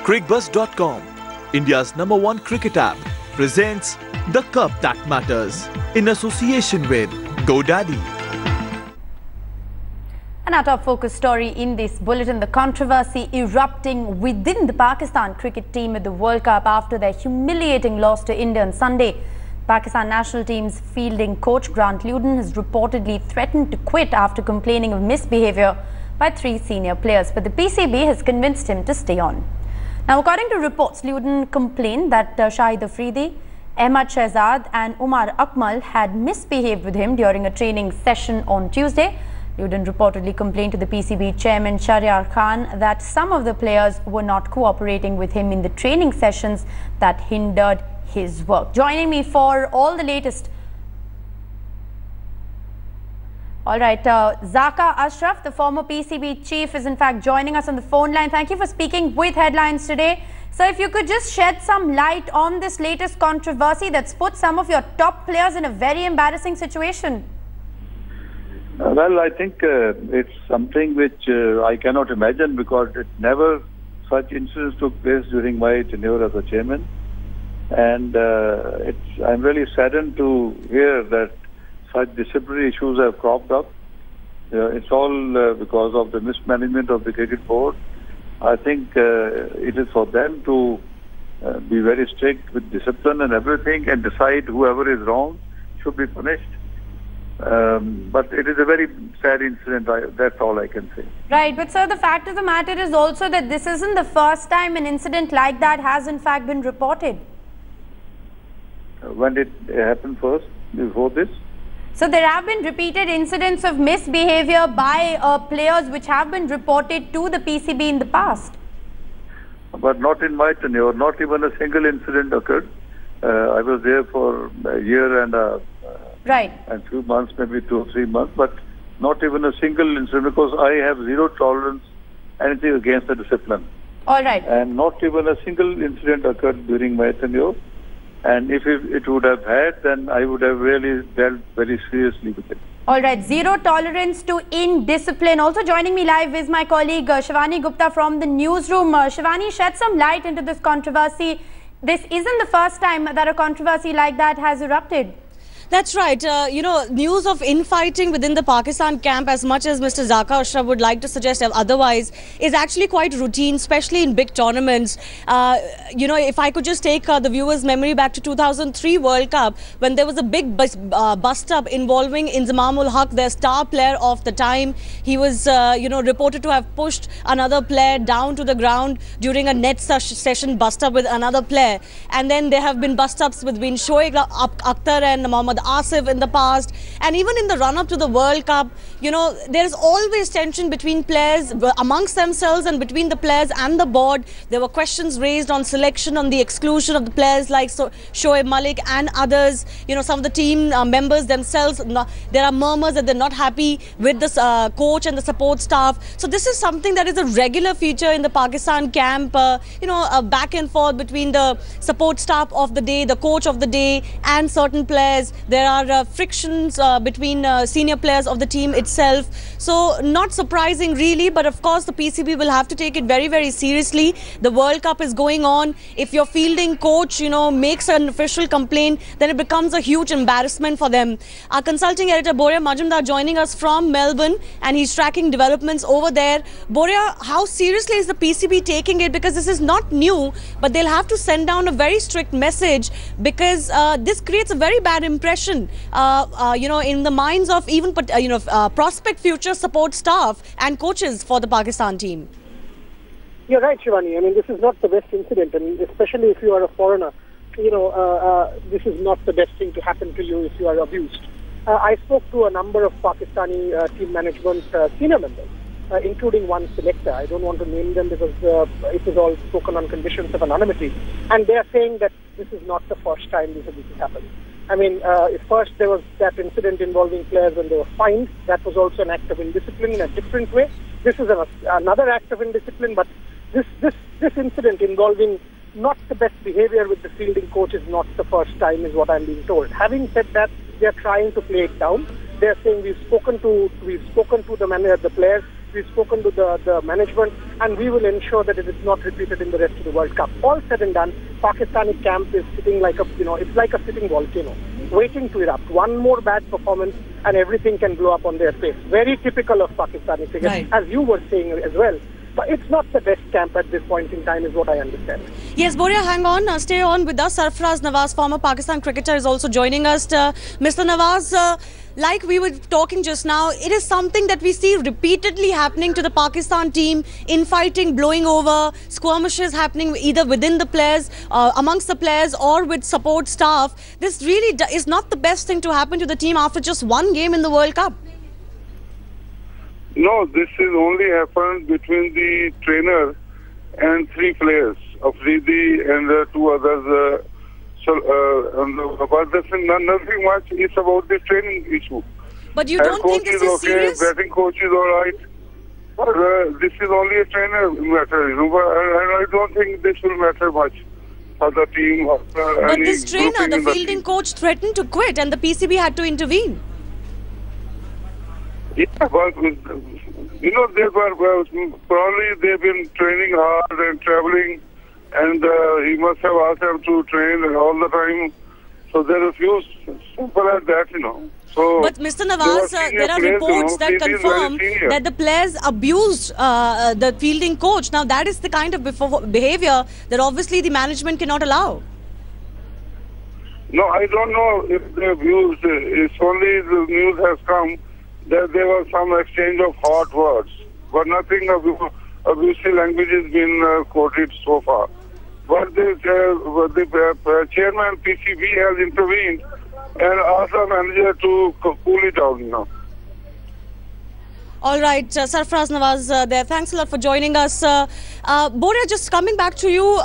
Crickbuzz.com, India's #1 cricket app, presents The Cup That Matters in association with GoDaddy. And our top focus story in this bulletin, the controversy erupting within the Pakistan cricket team at the World Cup after their humiliating loss to India on Sunday. Pakistan national team's fielding coach Grand Luden has reportedly threatened to quit after complaining of misbehavior by 3 senior players, but the PCB has convinced him to stay on. Now, according to reports, Luden complained that Shahid Afridi, Ahmed, Shehzad and Umar Akmal had misbehaved with him during a training session on Tuesday. Luden reportedly complained to the PCB Chairman Shahid Afridi that some of the players were not cooperating with him in the training sessions that hindered his work. Joining me for all the latest. All right, Zaka Ashraf, the former PCB chief, is in fact joining us on the phone line. Thank you for speaking with Headlines today. So if you could just shed some light on this latest controversy that's put some of your top players in a very embarrassing situation. Well, I think it's something which I cannot imagine, because such incidents took place during my tenure as a chairman. And I'm really saddened to hear that such disciplinary issues have cropped up. It's all because of the mismanagement of the cricket board. I think it is for them to be very strict with discipline and everything, and decide whoever is wrong should be punished. But it is a very sad incident, that's all I can say. Right, but sir, the fact of the matter is also that this isn't the first time an incident like that has in fact been reported. When did it happen first, before this? So there have been repeated incidents of misbehavior by players which have been reported to the PCB in the past. But not in my tenure, not even a single incident occurred. I was there for a year and a few months, maybe 2 or 3 months, but not even a single incident, because I have zero tolerance anything against the discipline. All right. And not even a single incident occurred during my tenure. And if it would have had, then I would have really dealt very seriously with it. All right, zero tolerance to indiscipline. Also joining me live is my colleague Shivani Gupta from the newsroom. Shivani, shed some light into this controversy. This isn't the first time that a controversy like that has erupted. That's right. News of infighting within the Pakistan camp, as much as Mr. Zaka Ashraf would like to suggest otherwise, is actually quite routine, especially in big tournaments. If I could just take the viewers' memory back to 2003 World Cup, when there was a big bust-up involving Inzamam-ul Haq, their star player of the time. He was, reported to have pushed another player down to the ground during a net session bust-up with another player. And then there have been bust-ups between Shoaib Akhtar and Mohammad Asif in the past, and even in the run-up to the World Cup, there is always tension between players amongst themselves and between the players and the board. There were questions raised on selection, on the exclusion of the players like Shoaib Malik and others. Some of the team members themselves, there are murmurs that they're not happy with the coach and the support staff. So this is something that is a regular feature in the Pakistan camp, a back and forth between the support staff of the day, the coach of the day and certain players. There are frictions between senior players of the team itself. So not surprising really, but of course the PCB will have to take it very, very seriously. The World Cup is going on. If your fielding coach, makes an official complaint, then it becomes a huge embarrassment for them. Our consulting editor Boria Majumdar joining us from Melbourne, and he's tracking developments over there. Boria, how seriously is the PCB taking it? Because this is not new, but they'll have to send down a very strict message, because this creates a very bad impression in the minds of even prospect future support staff and coaches for the Pakistan team. You're right, Shivani. I mean, this is not the best incident, and especially if you are a foreigner, this is not the best thing to happen to you if you are abused. I spoke to a number of Pakistani team management senior members, including one selector. I don't want to name them because it is all spoken on conditions of anonymity, and they are saying that this is not the first time this has happened. I mean, first there was that incident involving players when they were fined. That was also an act of indiscipline in a different way. This is another act of indiscipline, but this incident involving not the best behavior with the fielding coach is not the first time, is what I'm being told. Having said that, they are trying to play it down. They are saying we've spoken to the players. we've spoken to the management, and we will ensure that it is not repeated in the rest of the World Cup. All said and done, Pakistani camp is sitting like it's like a sitting volcano, waiting to erupt. One more bad performance and everything can blow up on their face. Very typical of Pakistani figures, right, as you were saying as well. But it's not the best camp at this point in time, is what I understand. Yes, Boria, hang on, stay on with us. Sarfaraz Nawaz, former Pakistan cricketer, is also joining us. Mr. Nawaz, like we were talking just now, it is something that we see repeatedly happening to the Pakistan team, infighting, blowing over, skirmishes happening either within the players, amongst the players, or with support staff. This really is not the best thing to happen to the team after just one game in the World Cup. No, this has only happened between the trainer and 3 players, Afridi and 2 others. But this is nothing much. It's about the training issue. But you don't think this is serious? Batting coach is all right. This is only a trainer matter, and I don't think this will matter much for the team. But this trainer, the fielding coach, threatened to quit, and the PCB had to intervene. Yeah, but you know, they were probably they've been training hard and traveling, and he must have asked them to train all the time. So there are few simple as that, you know. So, but Mr. Nawaz, there are reports that confirm that the players abused the fielding coach. Now that is the kind of behavior that obviously the management cannot allow. No, I don't know if they abused. It's only the news has come that there was some exchange of hot words, but nothing abusive language has been quoted so far. But the chairman PCB has intervened and asked the manager to cool it down, you know. All right, Sarfaraz Nawaz there. Thanks a lot for joining us. Boria, just coming back to you,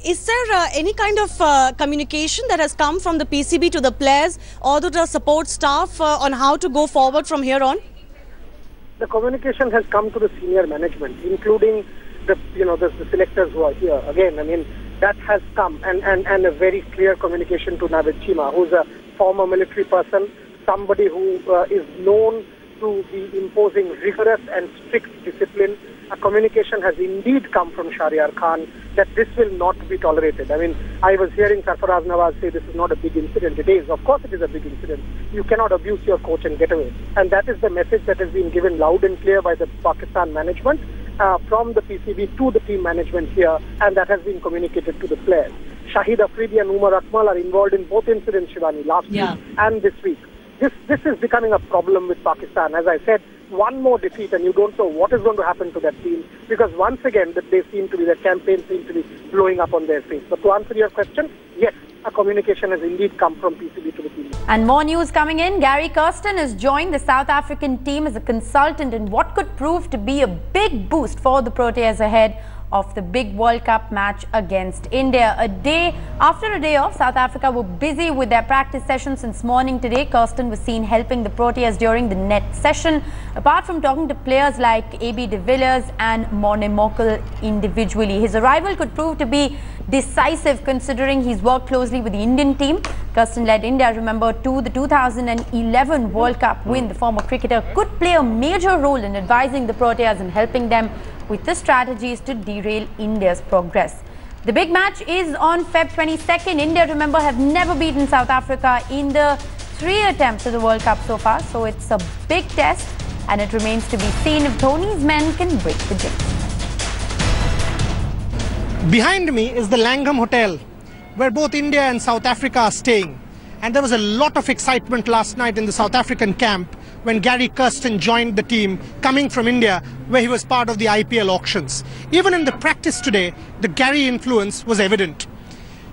is there any kind of communication that has come from the PCB to the players or to the support staff on how to go forward from here on? The communication has come to the senior management, including the selectors who are here. Again, I mean, that has come, and a very clear communication to Navid Chima, who's a former military person, somebody who is known to be imposing rigorous and strict discipline. A communication has indeed come from Shahriar Khan that this will not be tolerated. I mean, I was hearing Sarfaraz Nawaz say this is not a big incident. It is. Of course it is a big incident. You cannot abuse your coach and get away. And that is the message that has been given loud and clear by the Pakistan management from the PCB to the team management here, and that has been communicated to the players. Shahid Afridi and Umar Akmal are involved in both incidents, Shivani, last week and this week. This is becoming a problem with Pakistan. As I said, one more defeat and you don't know what is going to happen to that team, because once again their campaign seems to be blowing up on their face. But to answer your question, yes, a communication has indeed come from PCB to the team. And more news coming in. Gary Kirsten has joined the South African team as a consultant in what could prove to be a big boost for the Proteas ahead of the big World Cup match against India. After a day off, South Africa were busy with their practice session since morning today. Kirsten was seen helping the Proteas during the net session. Apart from talking to players like AB de Villiers and Morne Morkel individually, his arrival could prove to be decisive considering he's worked closely with the Indian team. Kirsten led India, remember, to the 2011 World Cup win. The former cricketer could play a major role in advising the Proteas and helping them with the strategies to derail India's progress. The big match is on Feb 22nd. India, remember, have never beaten South Africa in the 3 attempts at the World Cup so far. So it's a big test and it remains to be seen if Dhoni's men can break the jinx. Behind me is the Langham Hotel, where both India and South Africa are staying. And there was a lot of excitement last night in the South African camp when Gary Kirsten joined the team, coming from India, where he was part of the IPL auctions. Even in the practice today, the Gary influence was evident.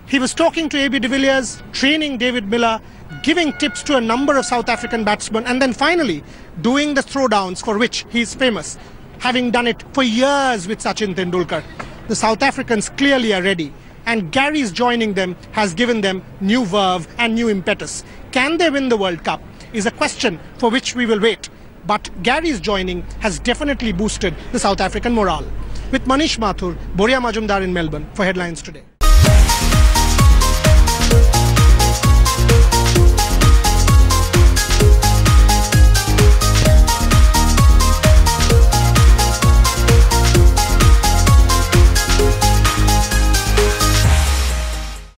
He was talking to AB de Villiers, training David Miller, giving tips to a number of South African batsmen, and then finally doing the throwdowns for which he is famous, having done it for years with Sachin Tendulkar. The South Africans clearly are ready, and Gary's joining them has given them new verve and new impetus. Can they win the World Cup is a question for which we will wait. But Gary's joining has definitely boosted the South African morale. With Manish Mathur, Boria Majumdar in Melbourne for Headlines Today.